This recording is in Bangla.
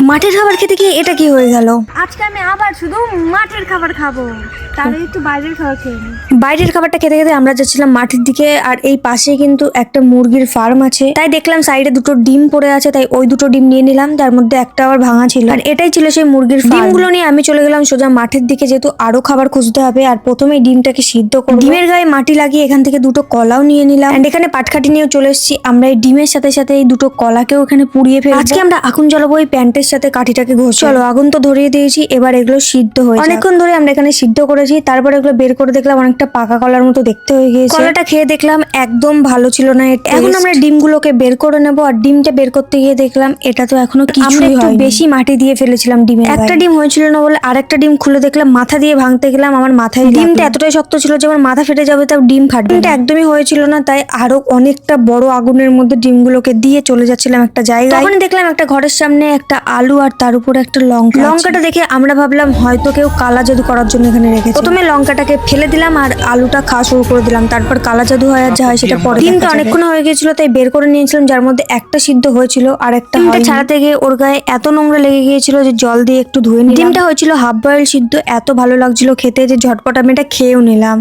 মাঠের খাবার খেতে গিয়ে এটা কি হয়ে গেল? আজকে আমি আবার শুধু মাঠের খাবার খাবো, তাহলে একটু বাইরের খাবার খেয়ে নিই। বাইরের খাবারটা খেতে খেতে আমরা যাচ্ছিলাম মাঠের দিকে, আর এই পাশে কিন্তু একটা মুরগির ফার্ম আছে। তাই দেখলাম সাইডে দুটো ডিম পড়ে আছে, তাই ওই দুটো ডিম নিয়ে নিলাম। তার মধ্যে একটা আবার ভাঙা ছিল, আর এটাই ছিল সেই মুরগির ফার্ম। ডিমগুলো নিয়ে আমি চলে গেলাম সোজা মাঠের দিকে, যেহেতু আরো খাবার খুঁজতে হবে। আর প্রথমেই ডিমটাকে সিদ্ধ করব। ডিমের গায়ে মাটি লাগিয়ে এখান থেকে দুটো কলাও নিয়ে নিলাম, এন্ড এখানে পাটকাঠি নিয়েও চলে এসেছি। আমরা এই ডিমের সাথে সাথে এই দুটো কলাকেও এখানে পুড়িয়ে ফেলবো। আজকে আমরা আগুন জ্বালাবো এই প্যান্টের সাথে কাঠিটাকে ঘষে। চলো, আগুন তো ধরিয়ে দিয়েছি, এবার এগুলো সিদ্ধ হয়ে অনেকক্ষণ ধরে আমরা এখানে সিদ্ধ করেছি। তারপর এগুলো বের করে দেখলাম অনেকটা পাকা কলার মতো দেখতে হয়ে গিয়েছে। কলাটা খেয়ে দেখলাম একদম ভালো ছিল না। এখন আমরা ডিমগুলোকে বের করে নেবো, আর ডিমটা বের করতে গিয়ে দেখলাম এটা তো এখনো কিছুই হয়নি। একটু বেশি মাটি দিয়ে ফেলেছিলাম ডিমে। একটা ডিম হয়েছিল না বলে আরেকটা ডিম খুলে দেখলাম মাথা দিয়ে ভাঙতে গেলাম, আমার মাথায় ডিমটা এতটাই শক্ত ছিল যে আমার মাথা ফেটে যাবে, তাও ডিম ফাটবে। ডিমটা একদমই হয়েছিল না, তাই আরো অনেকটা বড় আগুনের মধ্যে ডিমগুলোকে দিয়ে চলে যাচ্ছিলাম একটা জায়গায়। তখন দেখলাম একটা ঘরের সামনে একটা আলু, আর তার উপরে একটা লঙ্কা। লঙ্কাটা দেখে আমরা ভাবলাম হয়তো কেউ কালা জাদু করার জন্য এখানে রেখেছে। প্রথমে লঙ্কাটাকে ফেলে দিলাম আর আলুটা খাওয়া শুরু করে দিলাম, তারপর কালা জাদু হয় আর যা হয় সেটা পরে। ডিমটা অনেকক্ষণ হয়ে গেছিল, তাই বের করে নিয়েছিলাম, যার মধ্যে একটা সিদ্ধ হয়েছিল আর একটা হয়নি। ছাড়াতে গিয়ে ওর গায়ে এত নোংরা লেগে গিয়েছিল যে জল দিয়ে একটু ধুয়ে নিলাম। ডিমটা হয়েছিল হাফ বয়েল সিদ্ধ, এত ভালো লাগছিল খেতে যে ঝটপট আমি এটা খেয়েও নিলাম।